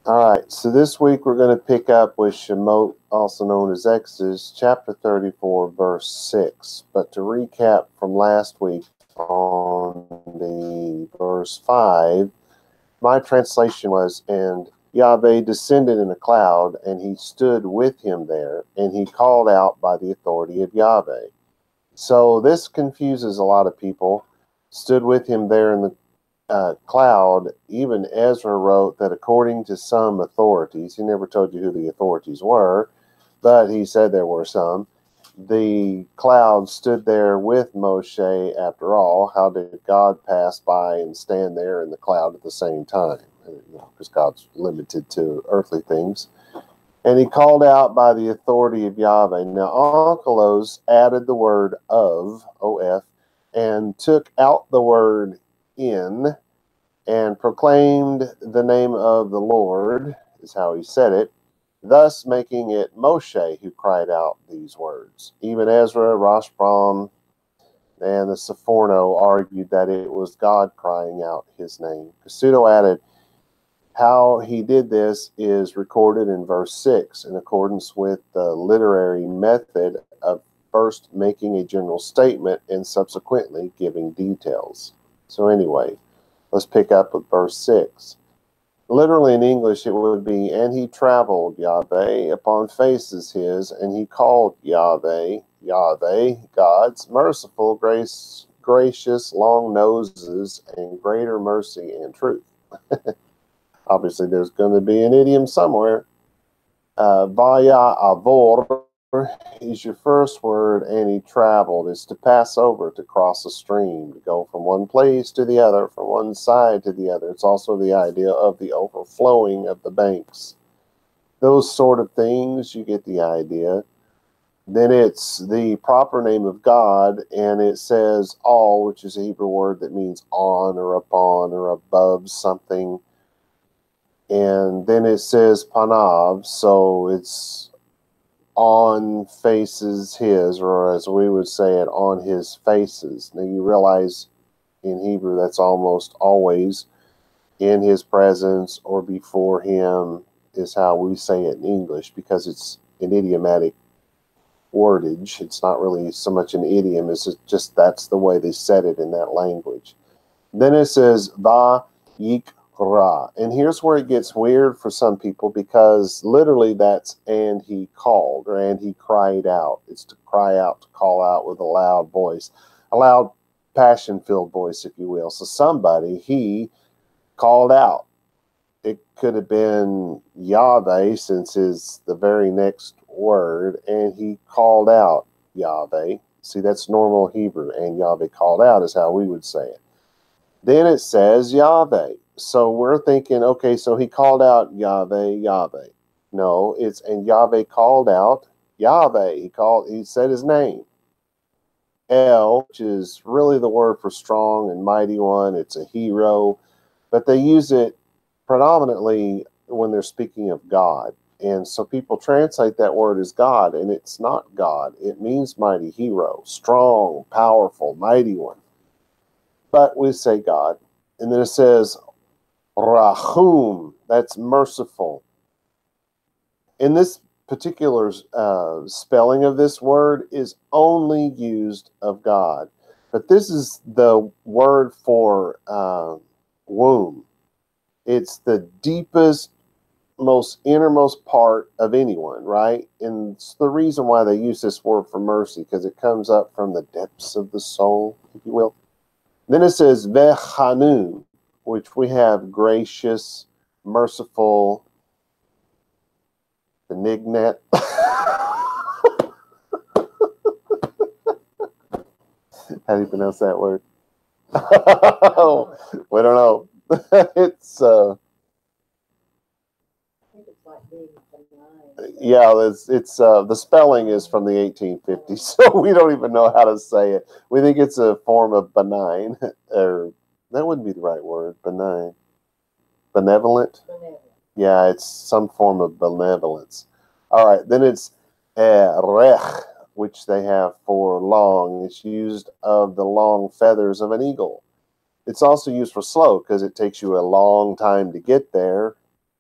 All right, so this week we're going to pick up with Shemot, also known as Exodus, chapter 34, verse 6. But to recap from last week on the verse 5, my translation was, and Yahweh descended in a cloud, and he stood with him there, and he called out by the authority of Yahweh. So this confuses a lot of people. Stood with him there in the cloud. Even Ezra wrote that according to some authorities, he never told you who the authorities were, but he said there were some. The cloud stood there with Moshe after all. How did God pass by and stand there in the cloud at the same time? Because God's limited to earthly things. And he called out by the authority of Yahweh. Now, Onkelos added the word of, O-F, and took out the word in, and proclaimed the name of the Lord, is how he said it, thus making it Moshe who cried out these words. Even Ezra, Rashbam, and the Sepharno argued that it was God crying out his name. Cassuto added, how he did this is recorded in verse 6, in accordance with the literary method of first making a general statement and subsequently giving details. So anyway, let's pick up with verse 6. Literally in English, it would be, and he traveled, Yahweh, upon faces his, and he called Yahweh, Yahweh, God's merciful, gracious, long noses, and greater mercy and truth. Obviously, there's going to be an idiom somewhere. Vaya avor is your first word, and he traveled. Is to pass over, to cross a stream, to go from one place to the other, from one side to the other. It's also the idea of the overflowing of the banks. Those sort of things, you get the idea. Then it's the proper name of God, and it says all, which is a Hebrew word that means on or upon or above something. And then it says panav, so it's on faces his, or as we would say it, on his faces. Now you realize in Hebrew that's almost always in his presence or before him is how we say it in English, because it's an idiomatic wordage. It's not really so much an idiom, it's just that's the way they said it in that language. Then it says va yik Ra. And here's where it gets weird for some people, because literally that's and he called, or and he cried out. It's to cry out, to call out with a loud voice, a loud passion-filled voice, if you will. So somebody, he called out. It could have been Yahweh, since it's the very next word, and he called out Yahweh. See, that's normal Hebrew, and Yahweh called out is how we would say it. Then it says Yahweh. So we're thinking, okay, so he called out Yahweh, Yahweh. No, it's, and Yahweh called out Yahweh. He said his name. El, which is really the word for strong and mighty one. It's a hero, but they use it predominantly when they're speaking of God. And so people translate that word as God, and it's not God. It means mighty hero, strong, powerful, mighty one. But we say God. And then it says Rahum, that's merciful. In this particular spelling of this word is only used of God. But this is the word for womb. It's the deepest, most innermost part of anyone, right? And it's the reason why they use this word for mercy, because it comes up from the depths of the soul, if you will. Then it says Vechanun, which we have gracious, merciful, benignant. How do you pronounce that word? We don't know. It's yeah, it's the spelling is from the 1850s, so we don't even know how to say it. We think it's a form of benign, or that wouldn't be the right word. Benign, benevolent. Yeah, it's some form of benevolence. All right, then it's rech, which they have for long. It's used of the long feathers of an eagle. It's also used for slow because it takes you a long time to get there.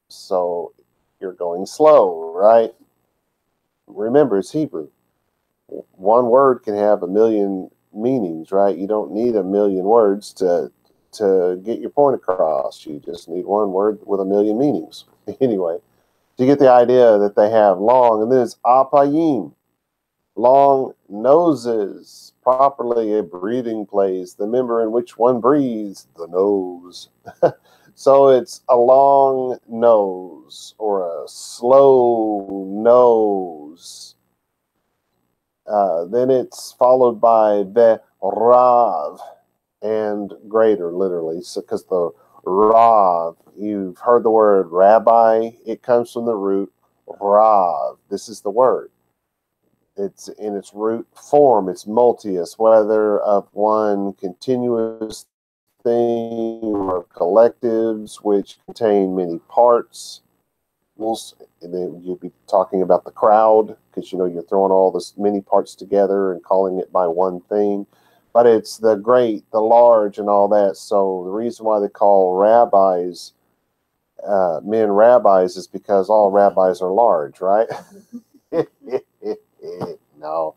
So you're going slow, right? Remember, it's Hebrew. One word can have a million meanings, right? You don't need a million words to get your point across. You just need one word with a million meanings. Anyway, you get the idea that they have long, and then it's apayim, long noses, properly a breathing place, the member in which one breathes, the nose. So it's a long nose or a slow nose. Then it's followed by the rav and greater, literally. So, because the rav, you've heard the word rabbi, it comes from the root rav. This is the word. It's in its root form. It's multius, whether of one continuous thing or collectives which contain many parts. And then you'll be talking about the crowd because you're throwing all this many parts together and calling it by one thing. But it's the great, the large, and all that. So the reason why they call rabbis men rabbis is because all rabbis are large, right? No.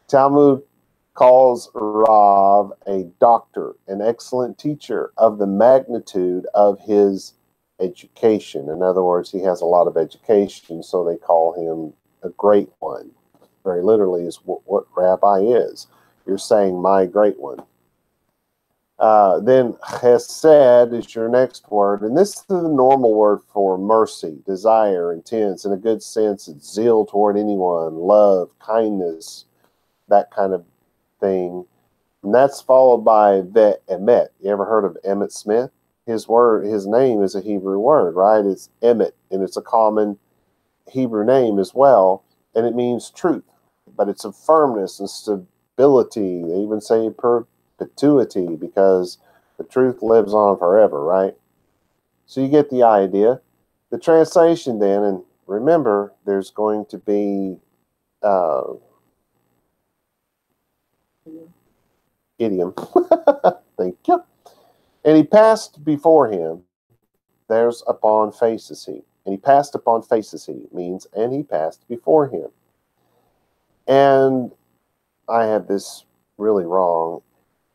Talmud calls Rav a doctor, an excellent teacher of the magnitude of his education. In other words, he has a lot of education, so they call him a great one. Very literally is what rabbi is. You're saying my great one. Then chesed is your next word, and this is the normal word for mercy, desire, intense. In a good sense, it's zeal toward anyone, love, kindness, that kind of thing. And that's followed by the emet. You ever heard of Emmitt Smith? His name is a Hebrew word, right? It's Emmet, and it's a common Hebrew name as well, and it means truth. But it's a firmness and stability. They even say perpetuity because the truth lives on forever, right? So you get the idea. The translation then, and remember, there's going to be idiom. Thank you. And he passed before him. There's upon faces he. And he passed upon faces he means, and he passed before him. And I have this really wrong.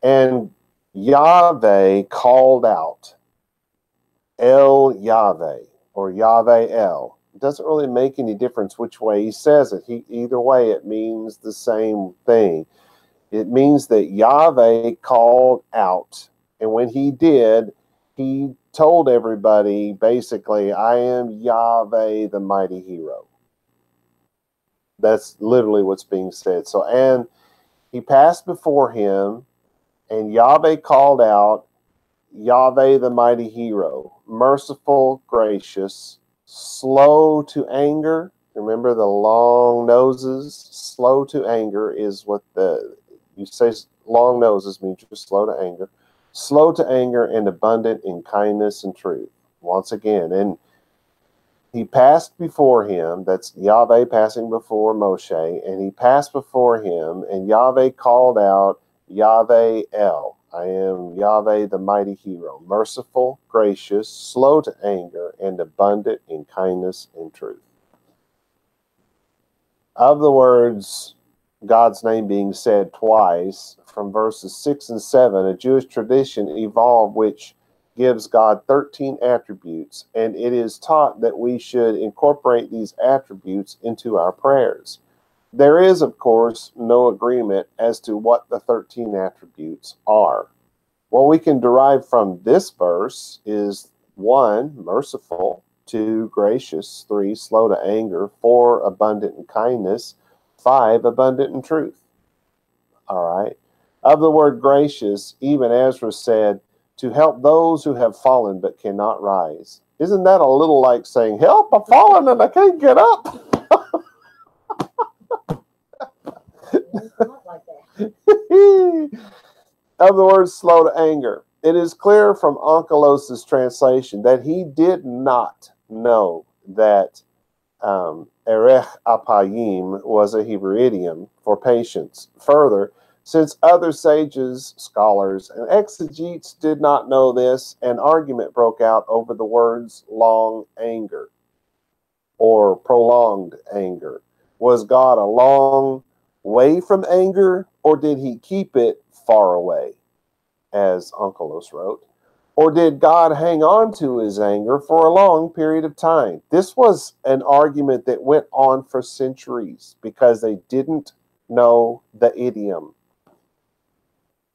And Yahweh called out. El Yahweh, or Yahweh El. It doesn't really make any difference which way he says it. Either way, it means the same thing. It means that Yahweh called out. And when he did, he told everybody, basically, I am Yahweh, the mighty hero. That's literally what's being said. So, and he passed before him, and Yahweh called out, Yahweh, the mighty hero, merciful, gracious, slow to anger. Remember the long noses? Slow to anger is what you say long noses means you're slow to anger. Slow to anger and abundant in kindness and truth. Once again, and he passed before him, that's Yahweh passing before Moshe, and he passed before him, and Yahweh called out, Yahweh El. I am Yahweh, the mighty hero, merciful, gracious, slow to anger, and abundant in kindness and truth. Of the words, God's name being said twice, from verses 6 and 7, a Jewish tradition evolved which gives God 13 attributes, and it is taught that we should incorporate these attributes into our prayers. There is, of course, no agreement as to what the 13 attributes are. What we can derive from this verse is 1, merciful, 2, gracious, 3, slow to anger, 4, abundant in kindness, 5, abundant in truth. All right. Of the word gracious, even Ezra said, to help those who have fallen but cannot rise. Isn't that a little like saying, help, I've fallen and I can't get up? Of the word slow to anger. It is clear from Onkelos' translation that he did not know that erech apayim was a Hebrew idiom for patience. Further, Since other sages, scholars, and exegetes did not know this, an argument broke out over the words long anger or prolonged anger. Was God a long way from anger, or did he keep it far away, as Onkelos wrote? Or did God hang on to his anger for a long period of time? This was an argument that went on for centuries because they didn't know the idiom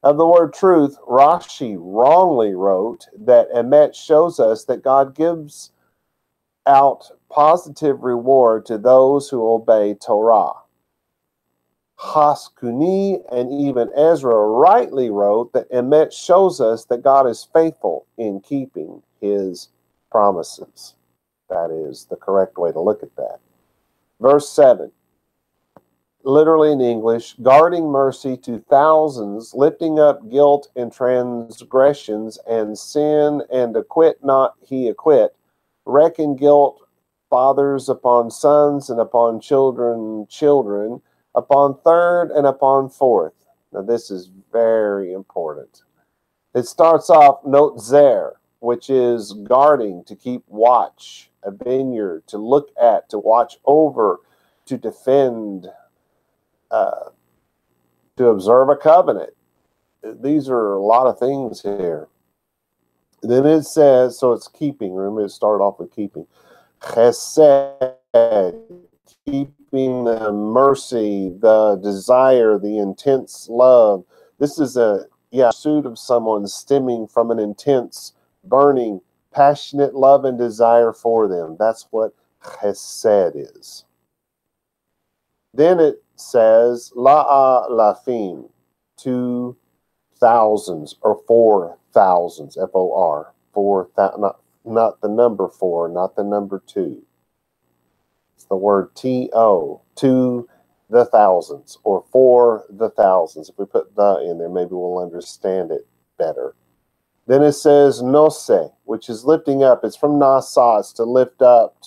of the word truth. Rashi wrongly wrote that emet shows us that God gives out positive reward to those who obey Torah. Haskuni and even Ezra rightly wrote that emet shows us that God is faithful in keeping his promises. That is the correct way to look at that. Verse 7. Literally in English, guarding mercy to thousands, lifting up guilt and transgressions and sin, and acquit not he acquit, reckon guilt fathers upon sons and upon children, upon third and upon fourth. Now this is very important. It starts off, note zer, which is guarding, to keep watch, a vineyard, to look at, to watch over, to defend, to observe a covenant. These are a lot of things here. Then it says, so it's keeping. Remember, it started off with keeping. Chesed, keeping the mercy, the desire, the intense love. This is a pursuit of someone stemming from an intense, burning, passionate love and desire for them. That's what chesed is. Then it says, la'a lafim, 2,000s or 4,000s, F-O-R, 4,000, not the number 4, not the number 2. It's the word T-O, to the thousands, or for the thousands. If we put the in there, maybe we'll understand it better. Then it says nose, which is lifting up. It's from nasa, it's to lift up,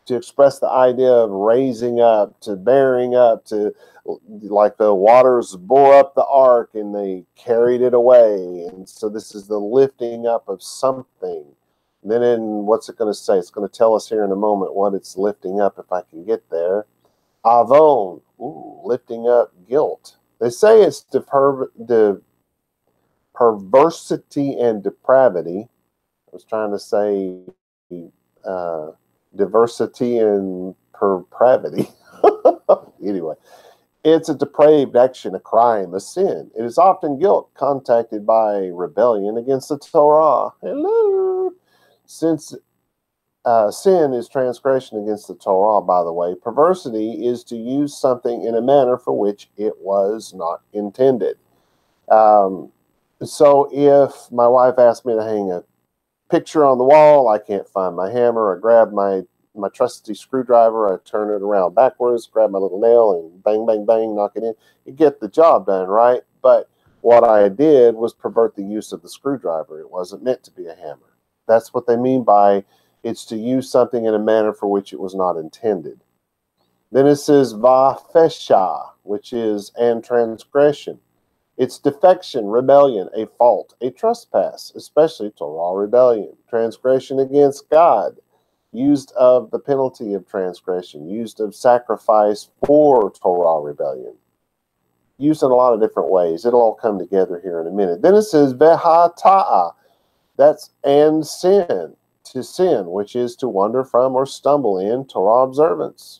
to express the idea of raising up, to bearing up, to like the waters bore up the ark and they carried it away. And so this is the lifting up of something. And then in, what's it going to say? It's going to tell us here in a moment what it's lifting up, if I can get there. Avon, lifting up guilt. They say it's the perversity and depravity. I was trying to say diversity and depravity. Anyway, it's a depraved action, a crime, a sin. It is often guilt contacted by rebellion against the Torah. Hello. Since sin is transgression against the Torah, by the way, perversity is to use something in a manner for which it was not intended. So if my wife asked me to hang a picture on the wall, I can't find my hammer, I grab my trusty screwdriver, I turn it around backwards, grab my little nail, and bang, bang, bang, knock it in. You get the job done, right? But what I did was pervert the use of the screwdriver. It wasn't meant to be a hammer. That's what they mean by it's to use something in a manner for which it was not intended. Then it says vafesha, which is and transgression. It's defection, rebellion, a fault, a trespass, especially Torah rebellion, transgression against God, used of the penalty of transgression, used of sacrifice for Torah rebellion, used in a lot of different ways. It'll all come together here in a minute. Then it says vehata'a, that's and sin, to sin, which is to wander from or stumble in Torah observance,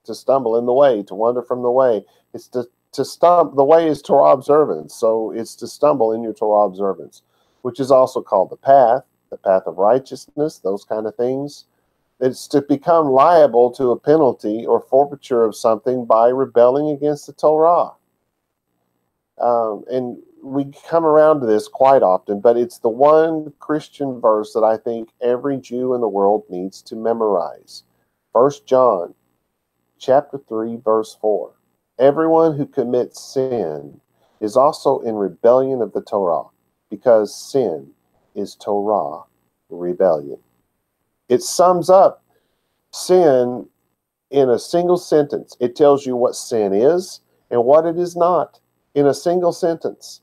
to stumble in the way, to wander from the way. It's to stumble. The way is Torah observance, so it's to stumble in your Torah observance, which is also called the path of righteousness, those kind of things. It's to become liable to a penalty or forfeiture of something by rebelling against the Torah. And we come around to this quite often, but it's the one Christian verse that I think every Jew in the world needs to memorize. 1 John chapter 3, verse 4. Everyone who commits sin is also in rebellion of the Torah, because sin is Torah rebellion. It sums up sin in a single sentence. It tells you what sin is and what it is not. in a single sentence.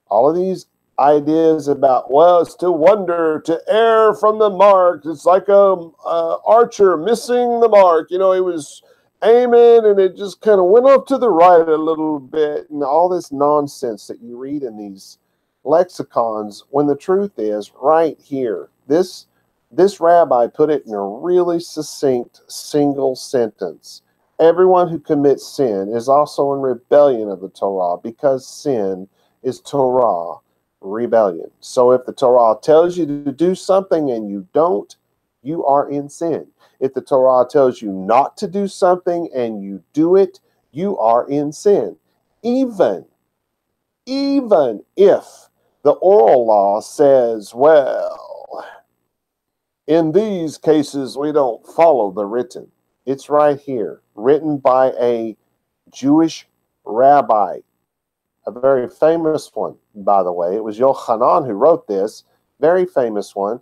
All of these ideas about, well, it's to wander, to err from the mark. It's like a archer missing the mark. You know, he was aiming and it just kind of went off to the right a little bit, and all this nonsense that you read in these lexicons, when the truth is right here. This rabbi put it in a really succinct single sentence. Everyone who commits sin is also in rebellion of the Torah, because sin is Torah, rebellion. So if the Torah tells you to do something and you don't, you are in sin. If the Torah tells you not to do something and you do it, you are in sin. Even if the oral law says, well, in these cases we don't follow the written. It's right here, written by a Jewish rabbi, a very famous one, by the way. It was Yochanan who wrote this, very famous one.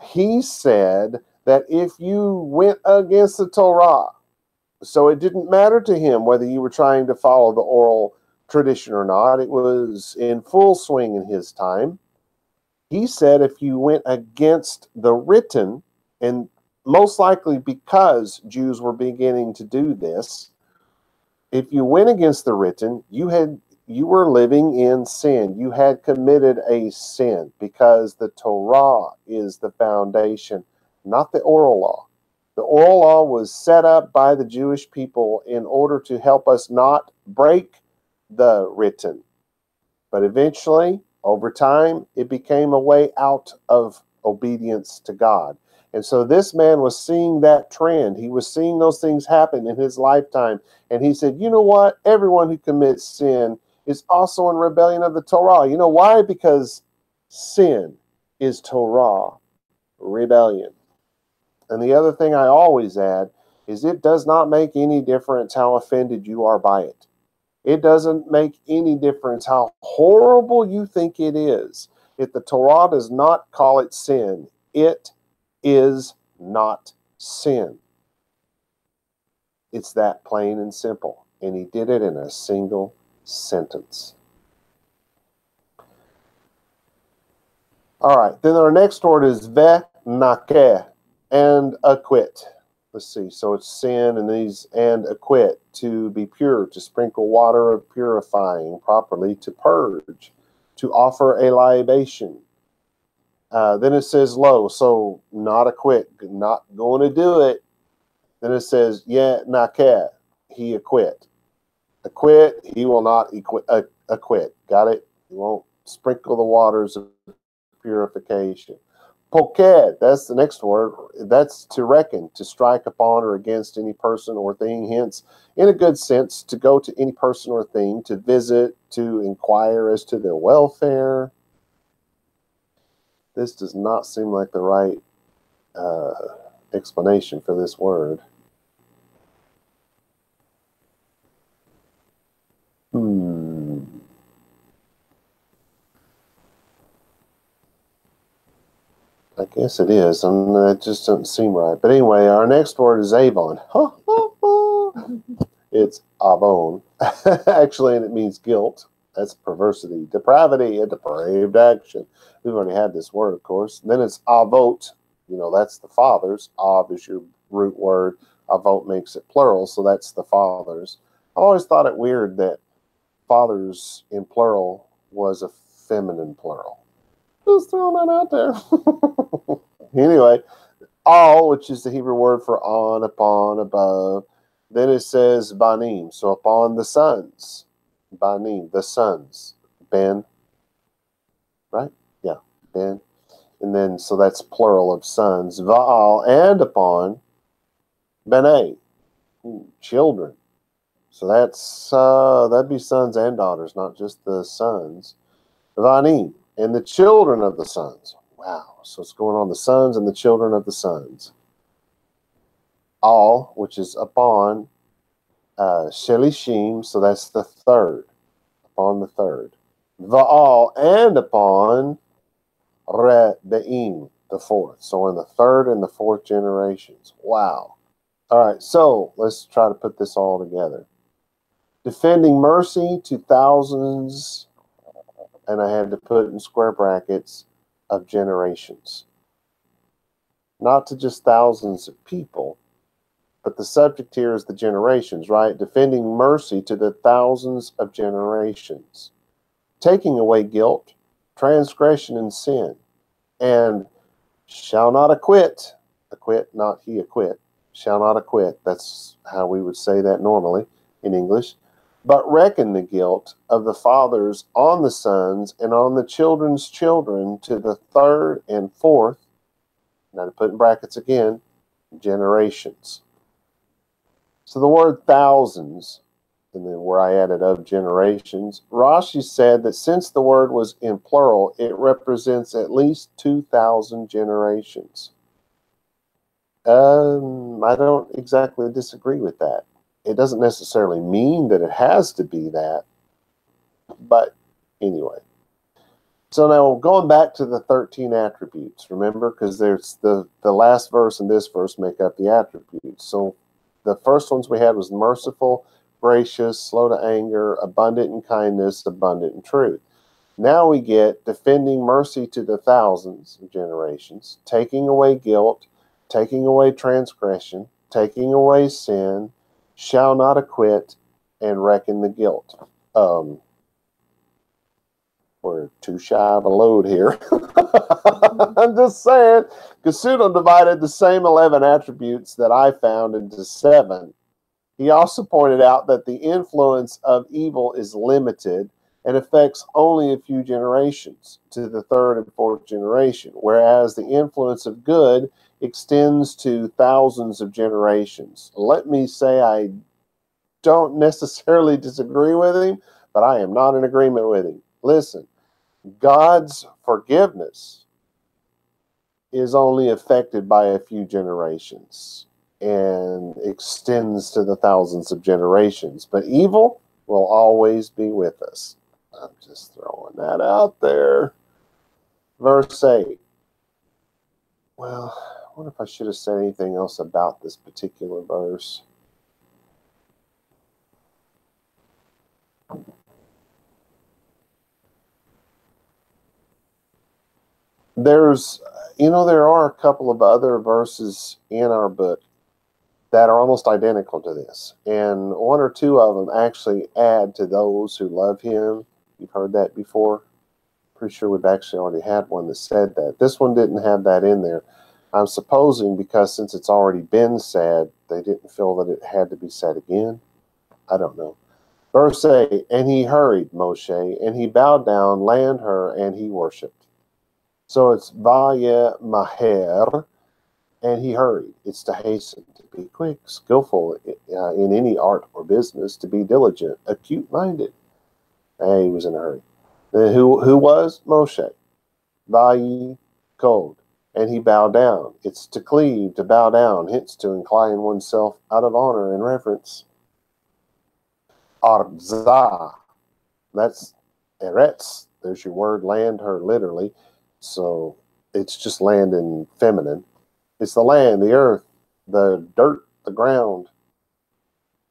He said that if you went against the Torah, so it didn't matter to him whether you were trying to follow the oral tradition or not. It was in full swing in his time. He said if you went against the written, and most likely because Jews were beginning to do this, if you went against the written, you were living in sin. You had committed a sin, because the Torah is the foundation, not the oral law. The oral law was set up by the Jewish people in order to help us not break the written. But eventually, over time, it became a way out of obedience to God. And so this man was seeing that trend. He was seeing those things happen in his lifetime. And he said, you know what? Everyone who commits sin is also in rebellion of the Torah. You know why? Because sin is Torah, rebellion. And the other thing I always add is it does not make any difference how offended you are by it. It doesn't make any difference how horrible you think it is. If the Torah does not call it sin, it is not sin. It's that plain and simple. And he did it in a single sentence. All right, then our next word is ve-nakeh, and acquit. Let's see, so it's sin and these and acquit, to be pure, to sprinkle water of purifying properly, to purge, to offer a libation. Then it says lo, so not acquit, not going to do it. Then it says nakeh, he acquit. Acquit, he will not acquit. Got it? He won't sprinkle the waters of purification. Poked, that's the next word. That's to reckon, to strike upon or against any person or thing. Hence, in a good sense, to go to any person or thing, to visit, to inquire as to their welfare. This does not seem like the right explanation for this word. I guess it is, and it just doesn't seem right. But anyway, our next word is avon. It's avon. Actually, and it means guilt. That's perversity, depravity, a depraved action. We've already had this word, of course. And then it's avot. You know, that's the fathers. Av is your root word. Avot makes it plural, so that's the fathers. I always thought it weird that fathers in plural was a feminine plural. Just throwing that out there. Anyway, all, which is the Hebrew word for on, upon, above. Then it says banim, so upon the sons. Banim, the sons. Ben, right? Yeah, Ben. And then, so that's plural of sons. Va'al, and upon Benay, children. So that's, that'd be sons and daughters, not just the sons. Vanim, and the children of the sons. Wow. So it's going on the sons and the children of the sons. All, which is upon Shelishim, so that's the third. Upon the third. Va'al, and upon Rebeim, the fourth. So in the third and the fourth generations. Wow. All right, so let's try to put this all together. defending mercy to thousands, and I had to put in square brackets, of generations. Not to just thousands of people, but the subject here is the generations, right? Defending mercy to the thousands of generations. Taking away guilt, transgression, and sin. And shall not acquit, not he acquit, shall not acquit. That's how we would say that normally in English. But reckon the guilt of the fathers on the sons and on the children's children to the third and fourth, now to put in brackets again, generations. So the word thousands, and then where I added of generations, Rashi said that since the word was in plural, it represents at least 2,000 generations. I don't exactly disagree with that. It doesn't necessarily mean that it has to be that, but anyway. So now going back to the 13 attributes, remember, because there's the last verse and this verse make up the attributes. So the first ones we had was merciful, gracious, slow to anger, abundant in kindness, abundant in truth. Now we get defending mercy to the thousands of generations, taking away guilt, taking away transgression, taking away sin, shall not acquit, and reckon the guilt. We're too shy of a load here. I'm just saying, Kasuto divided the same 11 attributes that I found into 7. He also pointed out that the influence of evil is limited and affects only a few generations to the third and fourth generation, whereas the influence of good extends to thousands of generations. Let me say I don't necessarily disagree with him, but I am not in agreement with him. Listen, God's forgiveness is only affected by a few generations and extends to the thousands of generations, but evil will always be with us. I'm just throwing that out there. Verse 8. Well, I wonder if I should have said anything else about this particular verse. There's, there are a couple of other verses in our book that are almost identical to this. And one or two of them actually add to those who love him. You've heard that before. Pretty sure we've actually already had one that said that. This one didn't have that in there. I'm supposing because since it's already been said, they didn't feel that it had to be said again. I don't know. Verse 8, and he hurried, Moshe, and he bowed down, land her, and he worshipped. So it's Vaya Maher, and he hurried. It's to hasten, to be quick, skillful in any art or business, to be diligent, acute-minded. And he was in a hurry. Who was? Moshe. Vayi, cold. And he bowed down. It's to cleave, to bow down, hence to incline oneself out of honor and reverence. Arzah. That's Eretz. There's your word, land her, literally. So it's just land in feminine. It's the land, the earth, the dirt, the ground.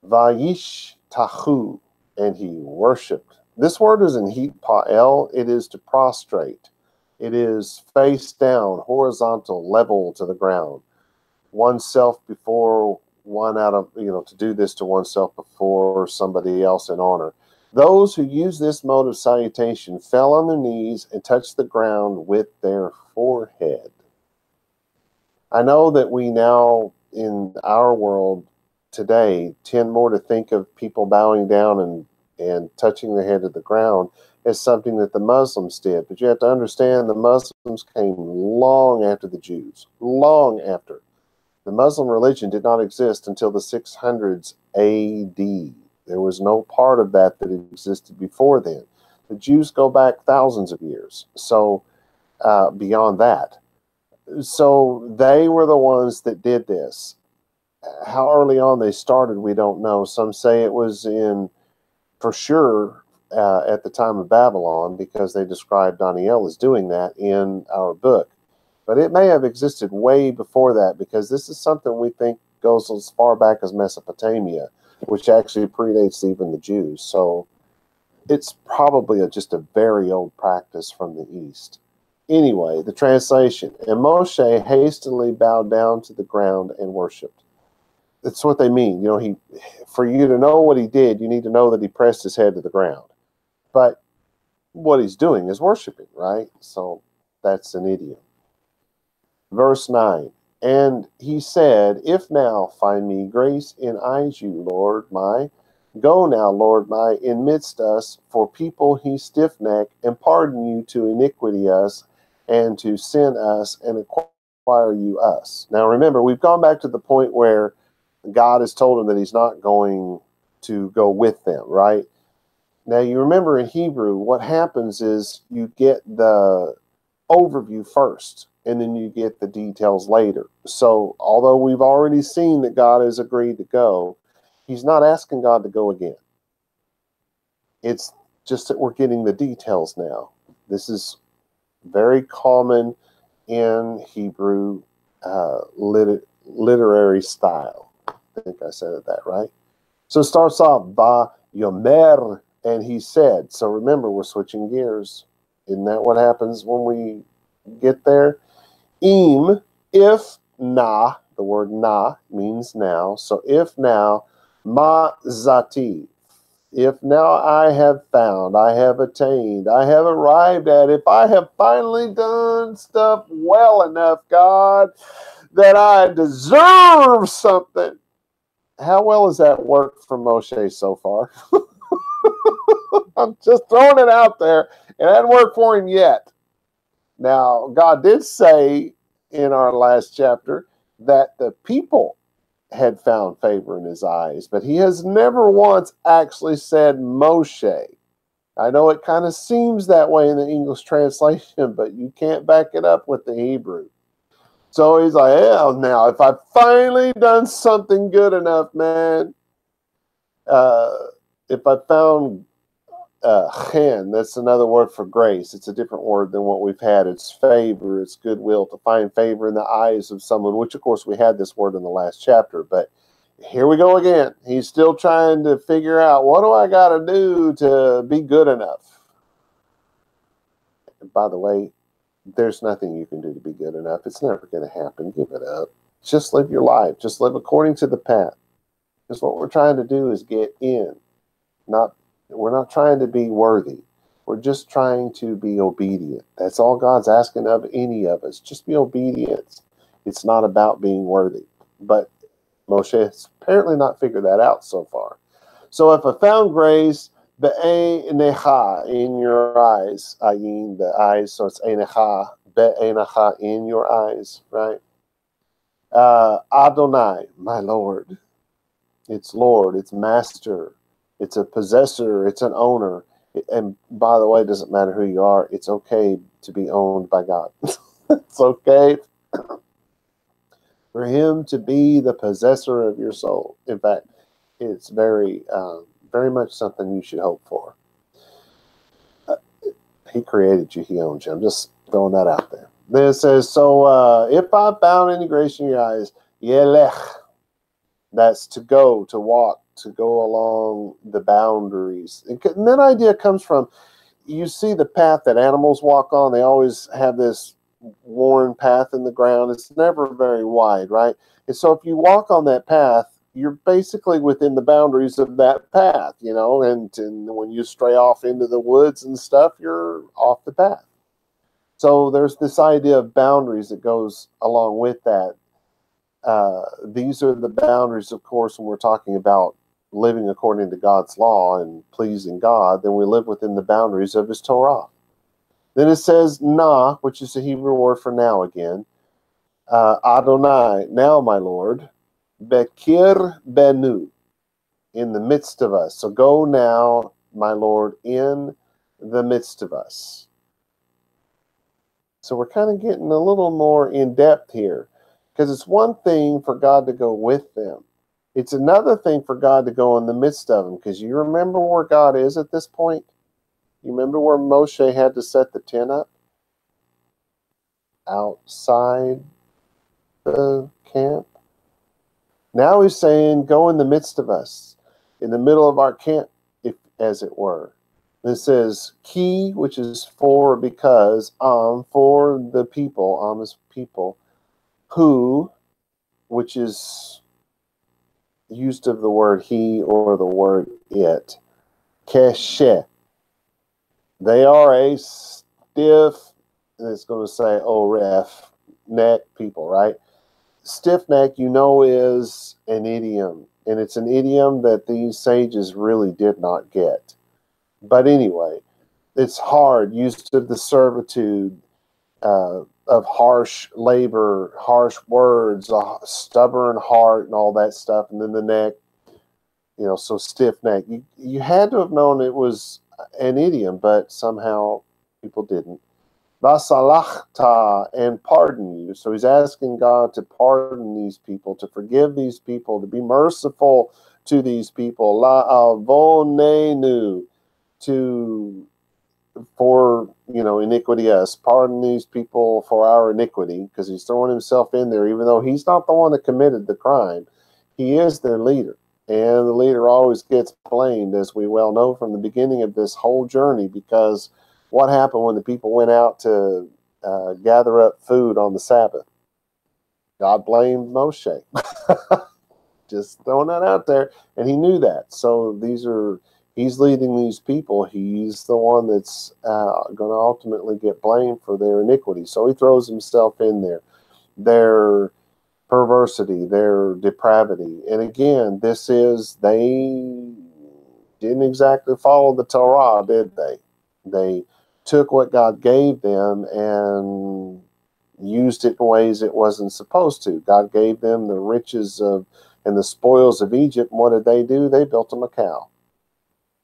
Vayish tahu, and he worshipped. This word is in Heat Pa'el. It is to prostrate. It is face down, horizontal, level to the ground. Oneself before one out of, to do this to oneself before somebody else in honor. Those who use this mode of salutation fell on their knees and touched the ground with their forehead. I know that we now, in our world today, tend more to think of people bowing down and touching their head to the ground as something that the Muslims did. But you have to understand the Muslims came long after the Jews, long after. The Muslim religion did not exist until the 600s AD. There was no part of that existed before then. The Jews go back thousands of years, so beyond that. So they were the ones that did this. How early on they started, we don't know. Some say it was for sure, at the time of Babylon, because they described Daniel as doing that in our book. But it may have existed way before that, because this is something we think goes as far back as Mesopotamia. which actually predates even the Jews. So it's probably just a very old practice from the East. Anyway, the translation. And Moshe hastily bowed down to the ground and worshipped. That's what they mean. You know, for you to know what he did, you need to know that he pressed his head to the ground. But what he's doing is worshiping, right? So that's an idiom. Verse 9. And he said, If now find me grace in eyes you, Lord my, go now, Lord my, in midst us, for people he stiff-necked, and pardon you to iniquity us, and to sin us, and acquire you us. Now remember, we've gone back to the point where God has told him that he's not going to go with them, right? Now you remember in Hebrew, what happens is you get the overview first, and then you get the details later. So although we've already seen that God has agreed to go, he's not asking God to go again. It's just that we're getting the details now. This is very common in Hebrew literary style. I think I said it that right. So it starts off, Ba Yomer, and he said. So remember, we're switching gears. Isn't that what happens when we get there? Im, if na, the word na means now. So if now, ma zati, if now I have found, I have attained, I have arrived at, if I have finally done stuff well enough, God, that I deserve something. How well has that worked for Moshe so far? I'm just throwing it out there. It hasn't worked for him yet. Now, God did say in our last chapter that the people had found favor in his eyes, but he has never once actually said Moshe. I know it kind of seems that way in the English translation, but you can't back it up with the Hebrew. So he's like, hell, now, if I've finally done something good enough, man, if I found chen, that's another word for grace. It's a different word than what we've had. It's favor, it's goodwill, to find favor in the eyes of someone, which, of course, we had this word in the last chapter. But here we go again. He's still trying to figure out, what do I got to do to be good enough? And by the way, there's nothing you can do to be good enough. It's never going to happen. Give it up. Just live your life. Just live according to the path. Because what we're trying to do is get in. We're not trying to be worthy. We're just trying to be obedient. That's all God's asking of any of us. Just be obedient. It's not about being worthy. But Moshe has apparently not figured that out so far. So if I found grace, be'enecha, in your eyes, ayin, the eyes, so it's enecha, be'enecha, in your eyes, right? Adonai, my Lord. It's Lord, it's Master, it's a possessor, it's an owner. And by the way, it doesn't matter who you are. It's okay to be owned by God. It's okay for him to be the possessor of your soul. In fact, it's very, very much something you should hope for. He created you. He owns you. I'm just throwing that out there. Then it says, so if I found any grace in your eyes, yelech. That's to go, to walk, to go along the boundaries. And that idea comes from, you see the path that animals walk on. They always have this worn path in the ground. It's never very wide, right? And so if you walk on that path, you're basically within the boundaries of that path, you know, and when you stray off into the woods and stuff, you're off the path. So there's this idea of boundaries that goes along with that. These are the boundaries, of course, when we're talking about living according to God's law and pleasing God, then we live within the boundaries of his Torah. Then it says na, which is the Hebrew word for now again. Adonai, now my Lord. Bekir benu, in the midst of us. So go now, my Lord, in the midst of us. So we're kind of getting a little more in depth here. Because it's one thing for God to go with them. It's another thing for God to go in the midst of them. Because you remember where God is at this point? You remember where Moshe had to set the tent up? Outside the camp. Now he's saying, go in the midst of us. in the middle of our camp, if as it were. It says ki, which is for, because, for the people, is people, who, which is used of the word he or the word it, keshe. They are a stiff, and it's going to say oref, neck people, right? Stiff neck, is an idiom, and it's an idiom that these sages really did not get. But anyway, it's hard, used of the servitude, of harsh labor, harsh words, a stubborn heart, and all that stuff. And then the neck, so stiff neck. You had to have known it was an idiom, but somehow people didn't. Vasalachta, and pardon you. So he's asking God to pardon these people, to forgive these people, to be merciful to these people. La avonenu, for iniquity us. Pardon these people for our iniquity, because he's throwing himself in there, even though he's not the one that committed the crime. He is their leader. And the leader always gets blamed, as we well know from the beginning of this whole journey, because what happened when the people went out to gather up food on the Sabbath? God blamed Moshe. Just throwing that out there. And he knew that. So he's leading these people. He's the one that's going to ultimately get blamed for their iniquity. So he throws himself in there. Their perversity, their depravity. And again, they didn't exactly follow the Torah, did they? They took what God gave them and used it in ways it wasn't supposed to. God gave them the riches and the spoils of Egypt. And what did they do? They built them a cow.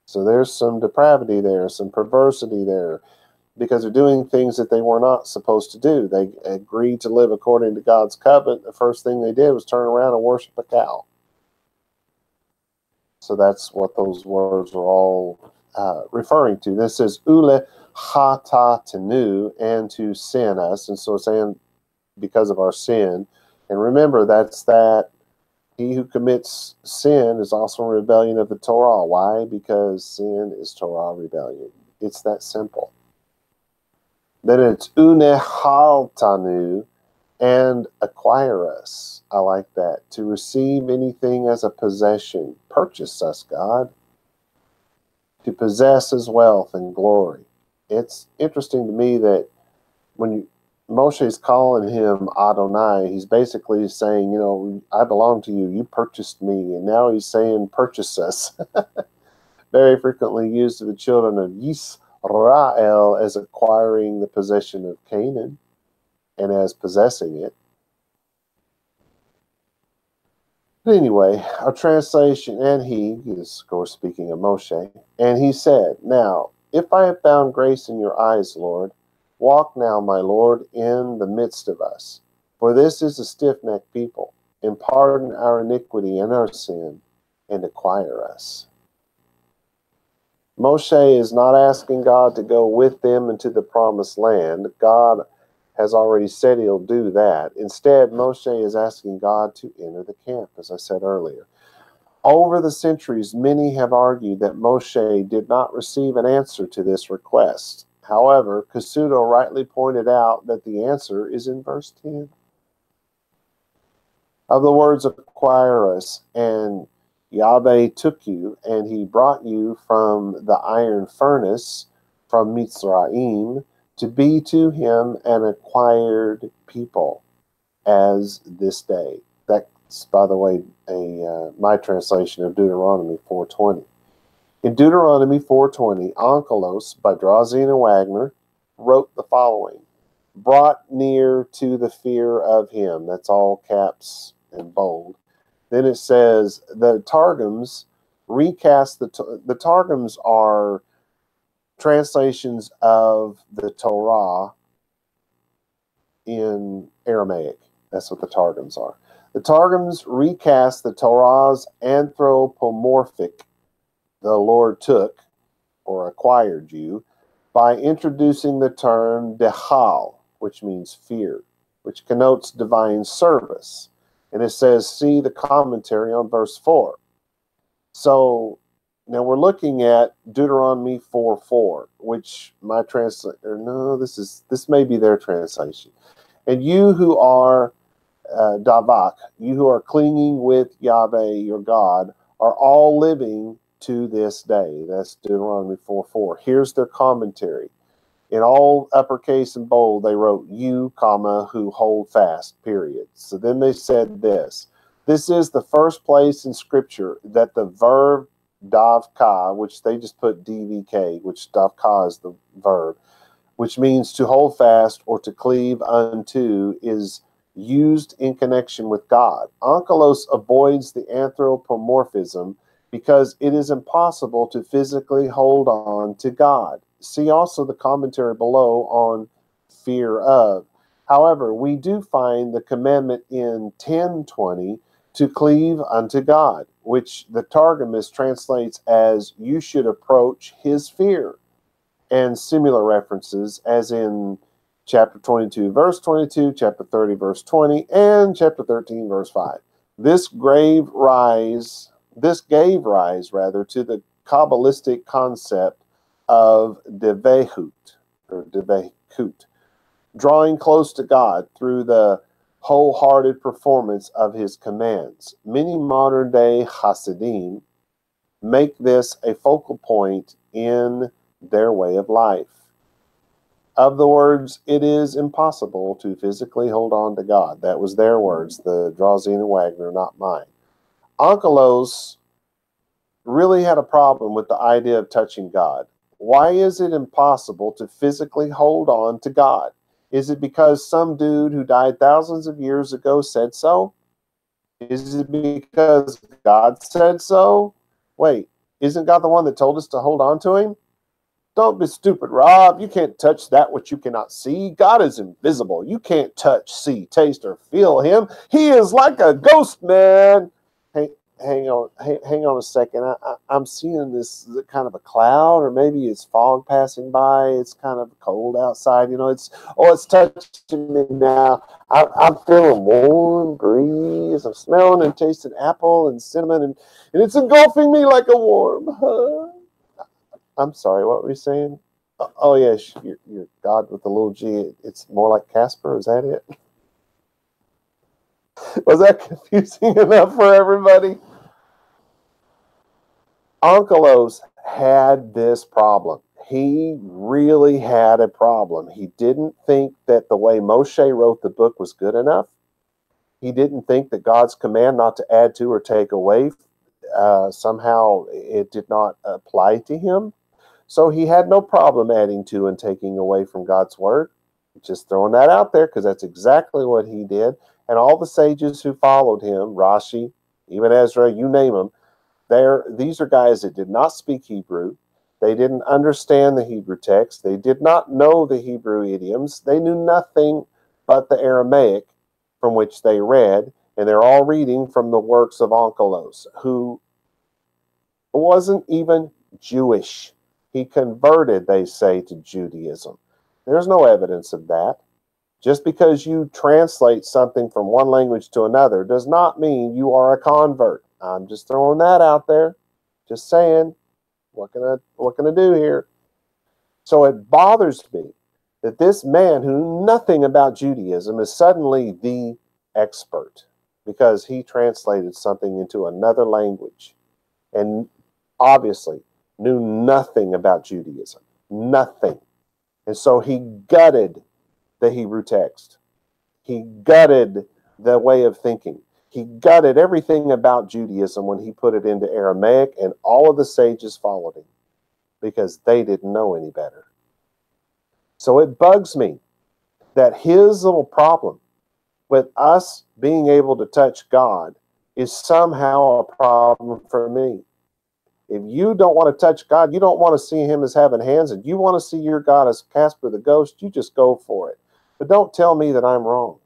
So there's some depravity there, some perversity there, because they're doing things that they were not supposed to do. They agreed to live according to God's covenant. The first thing they did was turn around and worship a cow. So that's what those words are all referring to. This is ule hatatenu, and to sin us. And so it's saying because of our sin. And remember, that's that he who commits sin is also a rebellion of the Torah. Why? Because sin is Torah rebellion. It's that simple. Then it's unehaltanu, and acquire us. I like that. To receive anything as a possession. Purchase us, God. To possess his wealth and glory. It's interesting to me that when Moshe is calling him Adonai, he's basically saying, I belong to you. You purchased me. And now he's saying, purchase us. Very frequently used to the children of Yisrael as acquiring the possession of Canaan and as possessing it. But anyway, our translation, and he is, of course, speaking of Moshe, and he said, now, if I have found grace in your eyes, Lord, walk now, my Lord, in the midst of us. For this is a stiff-necked people, and pardon our iniquity and our sin, and acquire us. Moshe is not asking God to go with them into the promised land. God has already said he'll do that. Instead, Moshe is asking God to enter the camp, as I said earlier. Over the centuries, many have argued that Moshe did not receive an answer to this request. However, Kasuto rightly pointed out that the answer is in verse 10. Of the words acquire us, and Yahweh took you, and he brought you from the iron furnace, from Mitzrayim, to be to him an acquired people, as this day. That's, by the way, my translation of Deuteronomy 4:20. In Deuteronomy 4:20, Onkelos, by Drazina Wagner, wrote the following: brought near to the fear of him. That's all caps and bold. Then it says the Targums recast the Targums are translations of the Torah in Aramaic. That's what the Targums are. The Targums recast the Torah's anthropomorphic, the Lord took or acquired you, by introducing the term dechal, which means fear, which connotes divine service. And it says, see the commentary on verse 4. So now we're looking at Deuteronomy 4:4, which my translator, no, this may be their translation. And you who are Davak, you who are clinging with Yahweh your God, are all living to this day. That's Deuteronomy 4:4. Here's their commentary. In all uppercase and bold, they wrote you, comma, who hold fast, period. So then they said this. This is the first place in Scripture that the verb davka, which they just put dvk, which davka is the verb, which means to hold fast or to cleave unto, is used in connection with God. Onkelos avoids the anthropomorphism because it is impossible to physically hold on to God. See also the commentary below on fear of. However, we do find the commandment in 10:20 to cleave unto God, which the Targumist translates as you should approach his fear, and similar references as in chapter 22, verse 22, chapter 30, verse 20, and chapter 13, verse 5. This gave rise to the Kabbalistic concept of devehut, or devehut, drawing close to God through the wholehearted performance of his commands. Many modern-day Hasidim make this a focal point in their way of life. Of the words, it is impossible to physically hold on to God. That was their words, the Drauzine and Wagner, not mine. Onkelos really had a problem with the idea of touching God. Why is it impossible to physically hold on to God? Is it because some dude who died thousands of years ago said so? Is it because God said so? Wait, isn't God the one that told us to hold on to him? Don't be stupid, Rob. You can't touch that which you cannot see. God is invisible. You can't touch, see, taste, or feel him. He is like a ghost, man. Hey, hang on a second. I'm seeing this kind of a cloud, or maybe it's fog passing by. It's kind of cold outside. You know, it's touching me now. I'm feeling warm breeze. I'm smelling and tasting apple and cinnamon, and it's engulfing me like a warm hug. I'm sorry, what were you saying? Oh, yes, you're God with a little G. It's more like Casper. Is that it? Was that confusing enough for everybody? Onkelos had this problem. He really had a problem. He didn't think that the way Moshe wrote the book was good enough. He didn't think that God's command not to add to or take away, somehow it did not apply to him. So he had no problem adding to and taking away from God's word. Just throwing that out there because that's exactly what he did. And all the sages who followed him, Rashi, even Ezra, you name them, these are guys that did not speak Hebrew. They didn't understand the Hebrew text. They did not know the Hebrew idioms. They knew nothing but the Aramaic from which they read. And they're all reading from the works of Onkelos, who wasn't even Jewish. He converted, they say, to Judaism. There's no evidence of that. Just because you translate something from one language to another does not mean you are a convert. I'm just throwing that out there. Just saying, what can I do here? So it bothers me that this man who knew nothing about Judaism is suddenly the expert because he translated something into another language and obviously knew nothing about Judaism. Nothing. And so he gutted the Hebrew text. He gutted the way of thinking. He gutted everything about Judaism when he put it into Aramaic, and all of the sages followed him because they didn't know any better. So it bugs me that his little problem with us being able to touch God is somehow a problem for me. If you don't want to touch God, you don't want to see him as having hands, and you want to see your God as Casper the Ghost, you just go for it. But don't tell me that I'm wrong.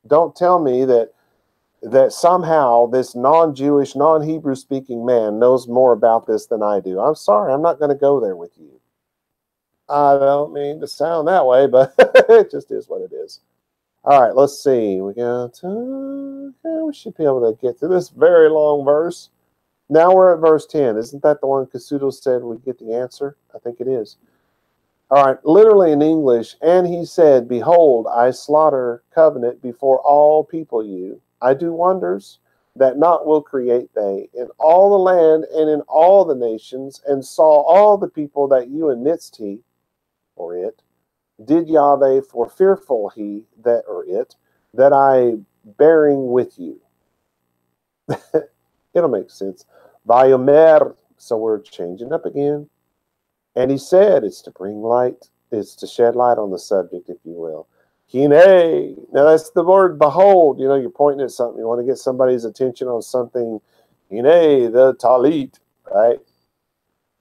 Don't tell me that somehow this non-Jewish, non-Hebrew speaking man knows more about this than I do. I'm sorry, I'm not going to go there with you. I don't mean to sound that way, but it just is what it is. All right, let's see. We should be able to get through this very long verse. Now we're at verse 10. Isn't that the one Kasuto said we get the answer? I think it is. All right, literally in English, and he said, behold, I slaughter covenant before all people you. I do wonders that not will create they in all the land and in all the nations, and saw all the people that you amidst he, or it, did Yahweh for fearful he, that or it, that I bearing with you. It'll make sense. Vayomer, so we're changing up again. And he said, it's to bring light, it's to shed light on the subject, if you will. Hine. Now that's the word behold. You know, you're pointing at something. You want to get somebody's attention on something. Hine, the talit, right?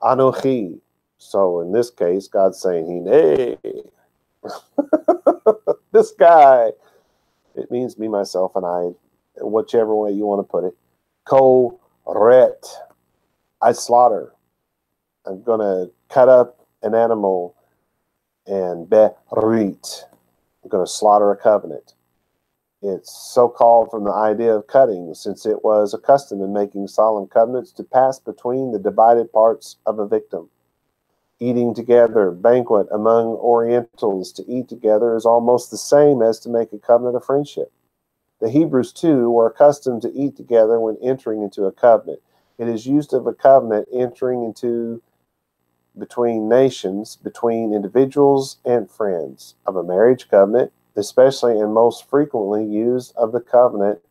Anochi. So in this case, God's saying, Hine. This guy. It means me, myself, and I, whichever way you want to put it. Koret. I slaughter. I'm going to cut up an animal and berit. I'm going to slaughter a covenant. It's so called from the idea of cutting, since it was a custom in making solemn covenants to pass between the divided parts of a victim. Eating together, banquet among Orientals to eat together is almost the same as to make a covenant of friendship. The Hebrews, too, were accustomed to eat together when entering into a covenant. It is used of a covenant entering into between nations, between individuals and friends, of a marriage covenant, especially and most frequently used of the covenant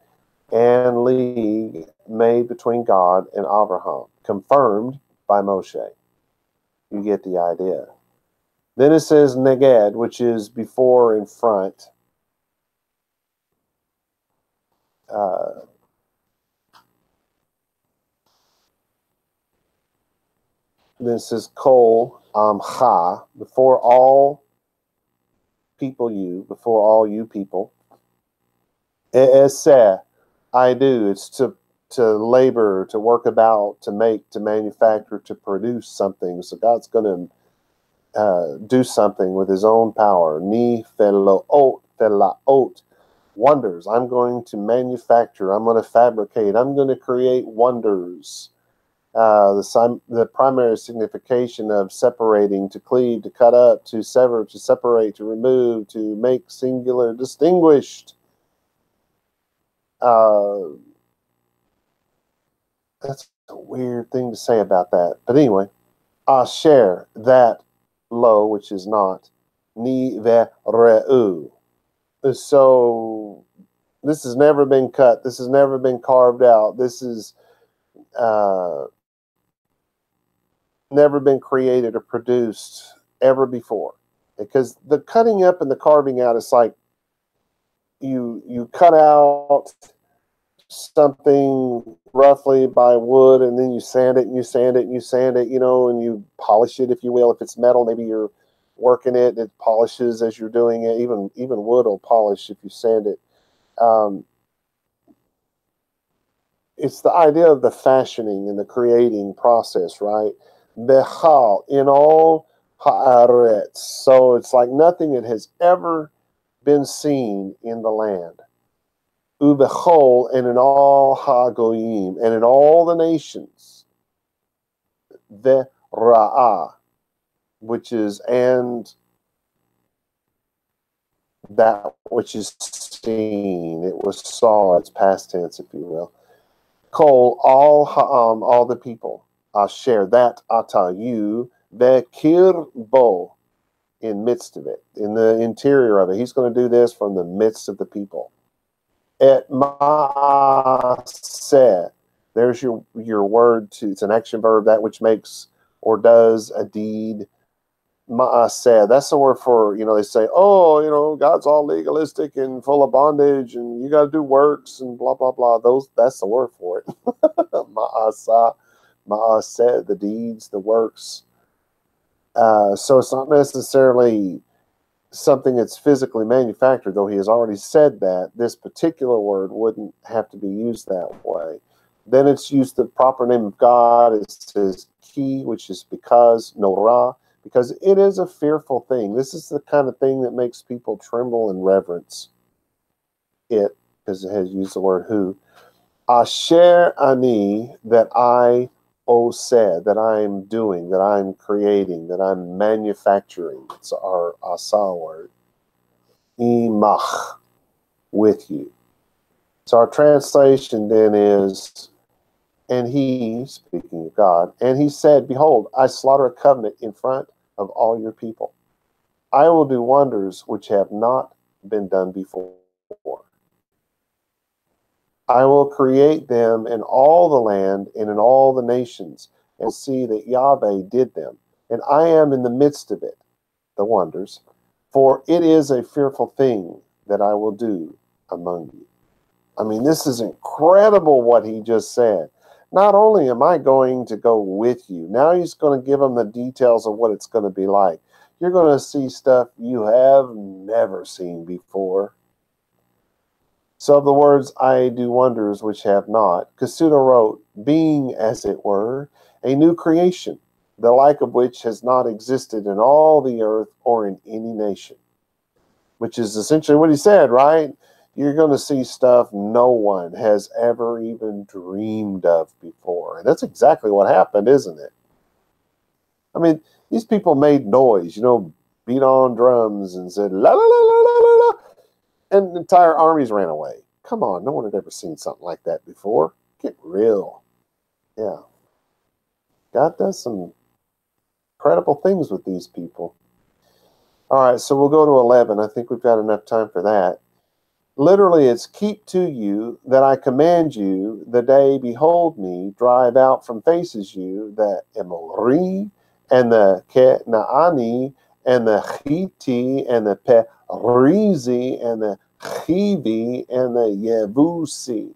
and league made between God and Abraham, confirmed by Moshe. You get the idea. Then it says neged, which is before in front. Then it says kol amcha, before all people you, before all you people. Eseh, I do. It's to labor, to work about, to make, to manufacture, to produce something. So God's going to do something with his own power. Ni felaot, wonders. I'm going to manufacture. I'm going to fabricate. I'm going to create wonders. The primary signification of separating, to cleave, to cut up, to sever, to separate, to remove, to make singular, distinguished. That's a weird thing to say about that. But anyway, asher, that, lo, which is not, ni vereu. So this has never been cut. This has never been carved out. This is never been created or produced ever before. Because the cutting up and the carving out is like you cut out something roughly by wood, and then you sand it and you sand it and you sand it, and you polish it, if you will. If it's metal, maybe you're working it, it polishes as you're doing it. Even wood will polish if you sand it. It's the idea of the fashioning and the creating process, right? Bechal, in all haaretz. So it's like nothing that has ever been seen in the land. Ubechol, and in all hagoyim, and in all the nations. Vera'ah, which is, and that which is seen. It was saw, it's past tense, if you will. Kol, all the people. Asher, that ata, you, vekir bo, in midst of it, in the interior of it. He's going to do this from the midst of the people. Et ma'aseh, there's your word to, it's an action verb, that which makes or does a deed. Ma'aseh, that's the word for, they say, God's all legalistic and full of bondage and you got to do works and blah, blah, blah. That's the word for it. Ma'aseh, the deeds, the works. So it's not necessarily something that's physically manufactured, though he has already said that this particular word wouldn't have to be used that way. Then it's used the proper name of God. It says ki, which is because, norah, because it is a fearful thing. This is the kind of thing that makes people tremble and reverence it, because it has used the word who. Asher ani, that I said, that I'm doing, that I'm creating, that I'm manufacturing. It's our asa word. Imach, with you. So our translation then is, and he, speaking of God, and he said, behold, I slaughter a covenant in front of all your people. I will do wonders which have not been done before. I will create them in all the land and in all the nations, and see that Yahweh did them. And I am in the midst of it, the wonders, for it is a fearful thing that I will do among you. I mean, this is incredible what he just said. Not only am I going to go with you, now he's going to give them the details of what it's going to be like. You're going to see stuff you have never seen before. So of the words, I do wonders which have not, Kasuda wrote, being, as it were, a new creation, the like of which has not existed in all the earth or in any nation. Which is essentially what he said, right? You're going to see stuff no one has ever even dreamed of before. And that's exactly what happened, isn't it? I mean, these people made noise, beat on drums and said, la, la, la, la, la, la, la, and entire armies ran away. Come on, no one had ever seen something like that before. Get real. Yeah. God does some incredible things with these people. All right, so we'll go to 11. I think we've got enough time for that. Literally, it's keep to you that I command you the day, behold me, drive out from faces you the Emori and the Kenaani and the Chiti and the Perizi and the Chivi and the Yebusi.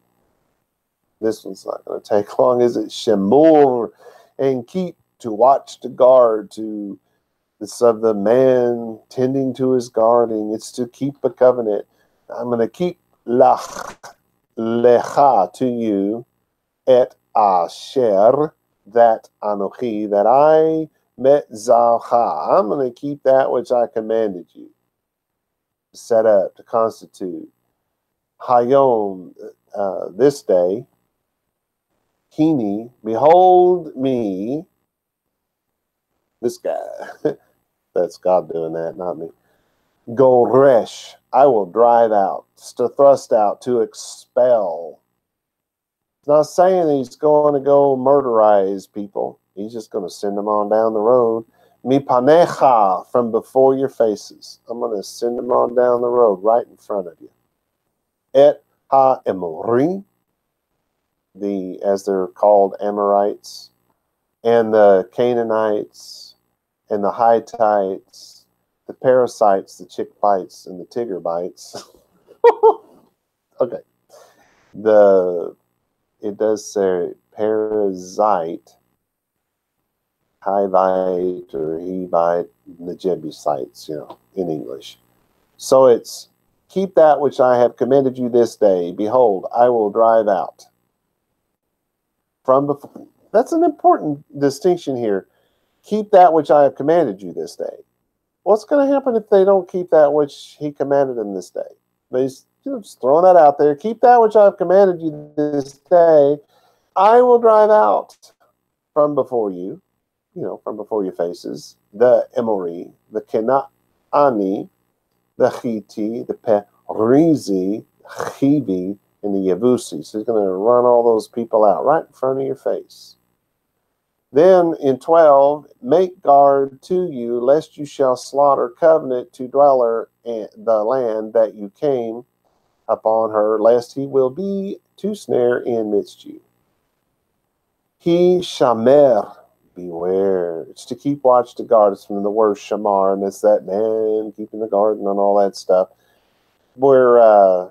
This one's not going to take long, is it? Shemur, and keep, to watch, to guard, to it's of the man tending to his guarding. It's to keep a covenant. I'm going to keep lecha to you, et asher, that anochi, that I metzalcha. I'm going to keep that which I commanded you, set up, to constitute. Hayom, this day. Kini, behold me. This guy. That's God doing that, not me. Goresh, I will drive out, to thrust out, to expel. It's not saying that he's going to go murderize people. He's just going to send them on down the road. Mipanecha, from before your faces. I'm going to send them on down the road right in front of you. Et ha-emori, as they're called, Amorites, and the Canaanites, and the Hittites, the parasites, the chick bites, and the tigger bites. Okay. It does say parasite, Hivite or Hivite, the Jebusites, in English. So it's keep that which I have commanded you this day. Behold, I will drive out from before. That's an important distinction here. Keep that which I have commanded you this day. What's going to happen if they don't keep that which he commanded them this day? But he's just throwing that out there. Keep that which I have commanded you this day. I will drive out from before you, from before your faces, the Emori, the Kenaani, the Chiti, the Perizi, Chivi, and the Yebusi. So he's going to run all those people out right in front of your face. Then in 12, make guard to you, lest you shall slaughter covenant to dweller in the land that you came upon her, lest he will be to snare in midst you. He shamer, beware. It's to keep watch, to guard. It's from the word shamar, and it's that man keeping the garden and all that stuff. Where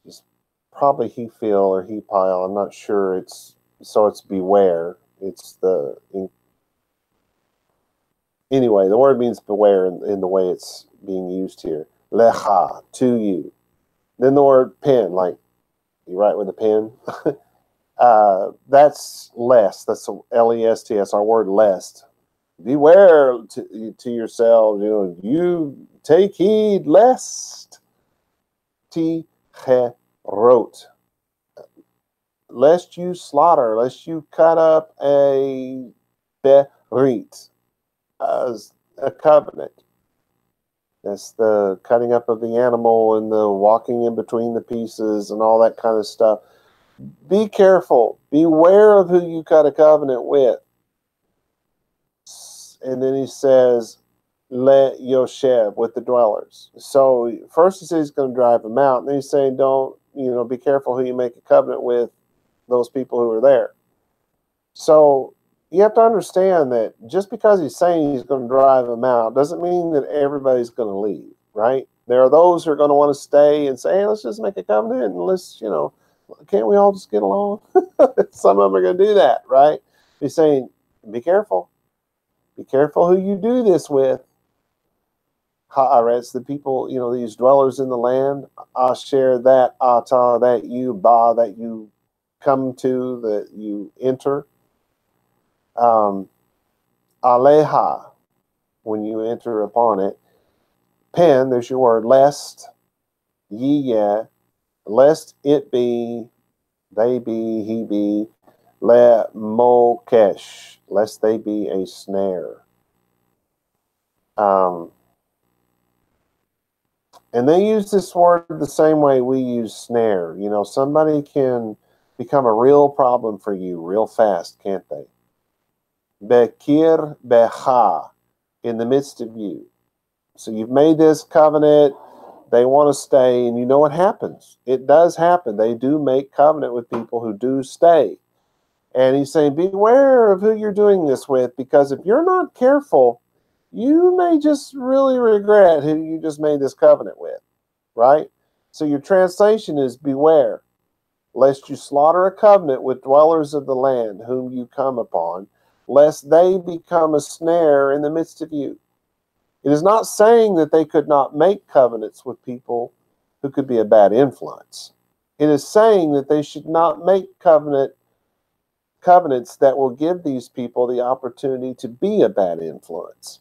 it's probably he feel or he pile. I'm not sure. It's beware. It's anyway, the word means beware in the way it's being used here. Lecha, to you. Then the word pen, like you write with a pen. That's lest. That's L-E-S-T-S, our word lest. Beware to yourselves, you take heed lest. Ti-che wrote, lest you slaughter, lest you cut up a berit, as a covenant. That's the cutting up of the animal and the walking in between the pieces and all that kind of stuff. Be careful. Beware of who you cut a covenant with. And then he says, let Yoshev, with the dwellers. So first he says he's going to drive them out. And then he's saying, don't, be careful who you make a covenant with, those people who are there. So you have to understand that just because he's saying he's going to drive them out doesn't mean that everybody's going to leave, right? There are those who are going to want to stay and say, hey, let's just make a covenant and let's, can't we all just get along? Some of them are going to do that, right? He's saying, be careful. Be careful who you do this with. Haaretz, the people, these dwellers in the land. Asher, that ata, that you, ba, that you come to, that you enter. Aleha, when you enter upon it. Pen, there's your word, lest, ye, lest it be, they be, he be, le mokesh, lest they be a snare. And they use this word the same way we use snare. Somebody can become a real problem for you real fast, can't they? Bekir becha, in the midst of you. So you've made this covenant, they want to stay, and you know what happens. It does happen. They do make covenant with people who do stay. And he's saying, beware of who you're doing this with, because if you're not careful, you may just really regret who you just made this covenant with, right? So your translation is, beware, lest you slaughter a covenant with dwellers of the land whom you come upon, lest they become a snare in the midst of you. It is not saying that they could not make covenants with people who could be a bad influence. It is saying that they should not make covenants that will give these people the opportunity to be a bad influence.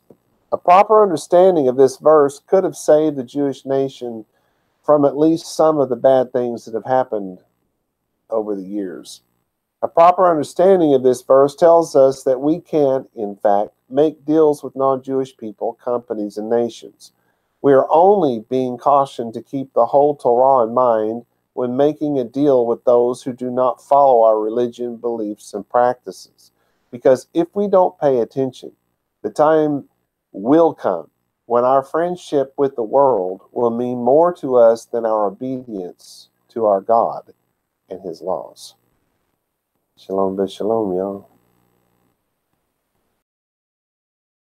A proper understanding of this verse could have saved the Jewish nation from at least some of the bad things that have happened over the years. A proper understanding of this verse tells us that we can, in fact, make deals with non-Jewish people, companies, and nations. We are only being cautioned to keep the whole Torah in mind when making a deal with those who do not follow our religion, beliefs, and practices. Because if we don't pay attention, the time will come when our friendship with the world will mean more to us than our obedience to our God and his laws. Shalom, shalom, y'all.